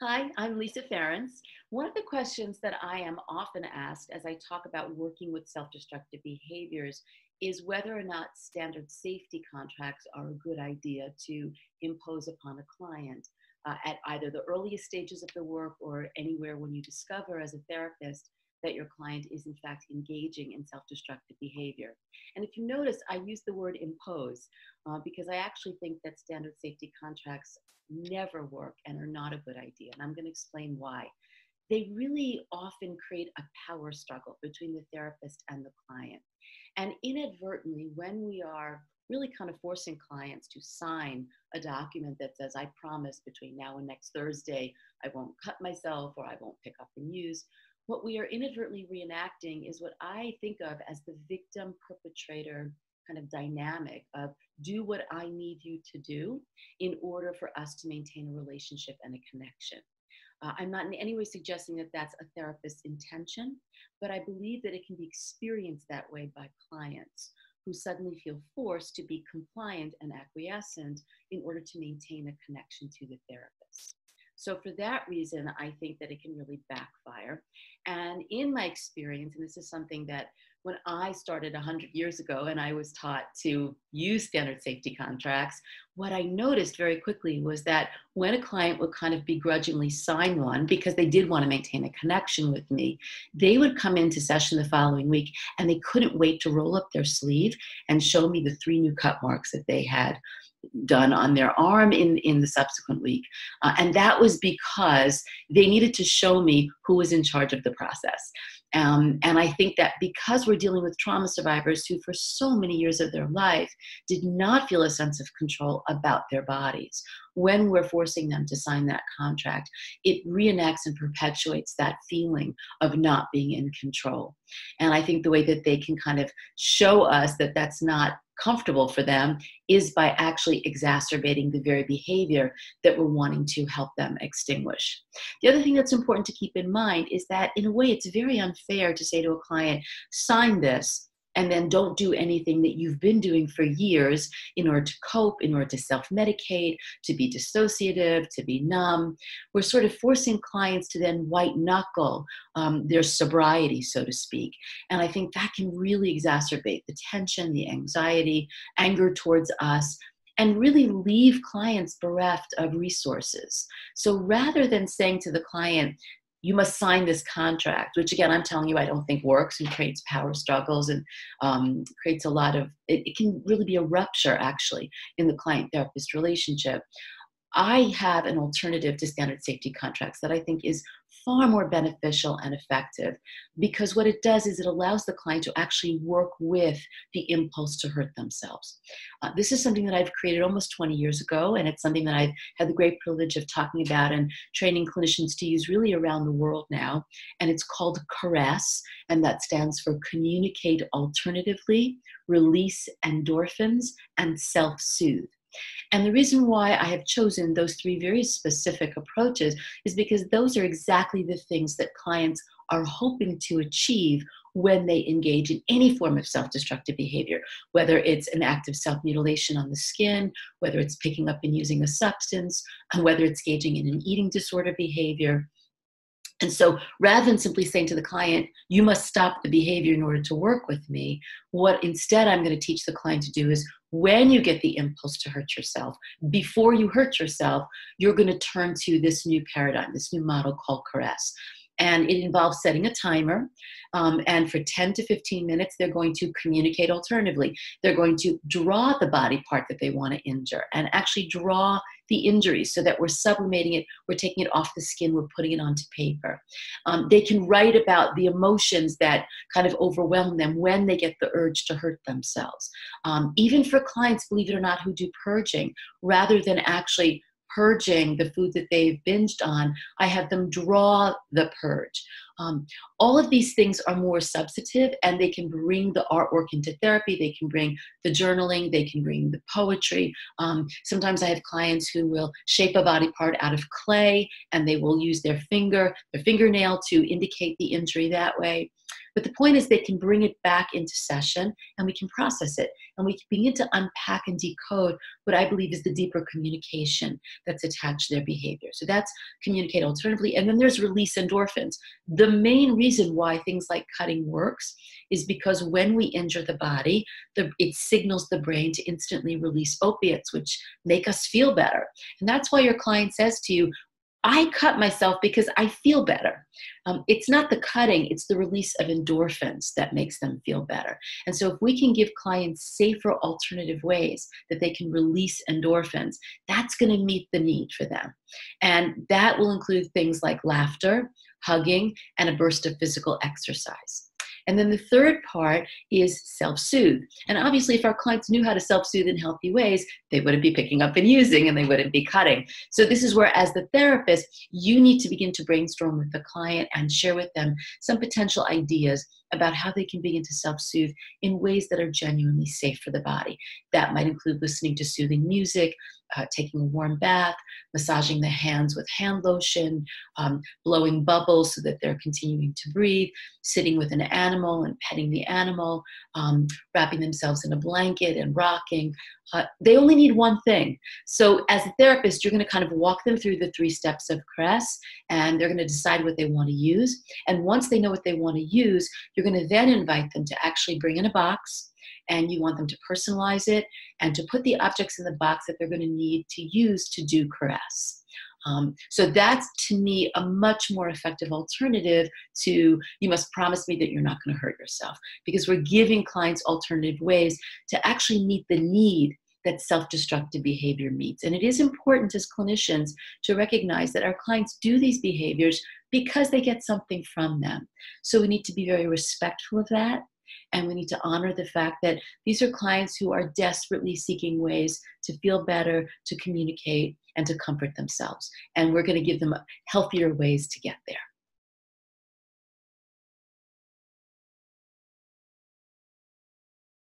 Hi, I'm Lisa Ferentz. One of the questions that I am often asked as I talk about working with self destructive behaviors is whether or not standard safety contracts are a good idea to impose upon a client at either the earliest stages of the work or anywhere when you discover as a therapist that your client is in fact engaging in self destructive behavior. And if you notice, I use the word impose because I actually think that standard safety contracts never work and are not a good idea. And I'm going to explain why. They really often create a power struggle between the therapist and the client. And inadvertently, when we are really kind of forcing clients to sign a document that says, I promise between now and next Thursday, I won't cut myself or I won't pick up and use, what we are inadvertently reenacting is what I think of as the victim perpetrator kind of dynamic of do what I need you to do in order for us to maintain a relationship and a connection. I'm not in any way suggesting that that's a therapist's intention, but I believe that it can be experienced that way by clients who suddenly feel forced to be compliant and acquiescent in order to maintain a connection to the therapist. So for that reason, I think that it can really backfire. And in my experience, and this is something that when I started 100 years ago and I was taught to use standard safety contracts, what I noticed very quickly was that when a client would kind of begrudgingly sign one because they did want to maintain a connection with me, they would come into session the following week and they couldn't wait to roll up their sleeve and show me the 3 new cut marks that they had done on their arm in the subsequent week. And that was because they needed to show me who was in charge of the process. And I think that because we're dealing with trauma survivors who for so many years of their life did not feel a sense of control about their bodies, when we're forcing them to sign that contract, it reenacts and perpetuates that feeling of not being in control. And I think the way that they can kind of show us that that's not comfortable for them is by actually exacerbating the very behavior that we're wanting to help them extinguish. The other thing that's important to keep in mind is that in a way it's very unfair to say to a client, sign this, and then don't do anything that you've been doing for years in order to cope, in order to self-medicate, to be dissociative, to be numb. We're sort of forcing clients to then white knuckle their sobriety, so to speak. And I think that can really exacerbate the tension, the anxiety, anger towards us, and really leave clients bereft of resources. So rather than saying to the client, you must sign this contract, which again, I'm telling you, I don't think works and creates power struggles and creates a lot of, it can really be a rupture actually in the client-therapist relationship. I have an alternative to standard safety contracts that I think is far more beneficial and effective because what it does is it allows the client to actually work with the impulse to hurt themselves. This is something that I've created almost 20 years ago, and it's something that I've had the great privilege of talking about and training clinicians to use really around the world now. And it's called CARESS, and that stands for Communicate Alternatively, Release Endorphins, and Self-Soothe. And the reason why I have chosen those 3 very specific approaches is because those are exactly the things that clients are hoping to achieve when they engage in any form of self-destructive behavior, whether it's an act of self-mutilation on the skin, whether it's picking up and using a substance, and whether it's engaging in an eating disorder behavior. And so rather than simply saying to the client, you must stop the behavior in order to work with me, what instead I'm going to teach the client to do is when you get the impulse to hurt yourself, before you hurt yourself, you're going to turn to this new paradigm, this new model called CARESS. And it involves setting a timer. And for 10 to 15 minutes, they're going to communicate alternatively. They're going to draw the body part that they want to injure and actually draw the injury so that we're sublimating it, we're taking it off the skin, we're putting it onto paper. They can write about the emotions that kind of overwhelm them when they get the urge to hurt themselves. Even for clients, believe it or not, who do purging, rather than actually purging the food that they've binged on, I have them draw the purge. All of these things are more substantive and they can bring the artwork into therapy. They can bring the journaling. They can bring the poetry. Sometimes I have clients who will shape a body part out of clay and they will use their fingernail to indicate the injury that way. But the point is they can bring it back into session and we can process it. And we can begin to unpack and decode what I believe is the deeper communication that's attached to their behavior. So that's communicate alternatively. And then there's release endorphins. The main reason why things like cutting works is because when we injure the body, it signals the brain to instantly release opiates, which make us feel better. And that's why your client says to you, I cut myself because I feel better. It's not the cutting, it's the release of endorphins that makes them feel better. And so if we can give clients safer alternative ways that they can release endorphins, that's going to meet the need for them. And that will include things like laughter, hugging, and a burst of physical exercise. And then the third part is self-soothe. And obviously, if our clients knew how to self-soothe in healthy ways, they wouldn't be picking up and using, and they wouldn't be cutting. So this is where, as the therapist, you need to begin to brainstorm with the client and share with them some potential ideas about how they can begin to self-soothe in ways that are genuinely safe for the body. That might include listening to soothing music, taking a warm bath, massaging the hands with hand lotion, blowing bubbles so that they're continuing to breathe, sitting with an animal and petting the animal, wrapping themselves in a blanket and rocking. They only need one thing. So as a therapist, you're going to kind of walk them through the 3 steps of CRESS, and they're going to decide what they want to use. And once they know what they want to use, you're going to then invite them to actually bring in a box, and you want them to personalize it and to put the objects in the box that they're going to need to use to do CRESS. So that's, to me, a much more effective alternative to, you must promise me that you're not going to hurt yourself, because we're giving clients alternative ways to actually meet the need that self-destructive behavior meets. And it is important as clinicians to recognize that our clients do these behaviors because they get something from them. So we need to be very respectful of that. And we need to honor the fact that these are clients who are desperately seeking ways to feel better, to communicate, and to comfort themselves. And we're going to give them healthier ways to get there.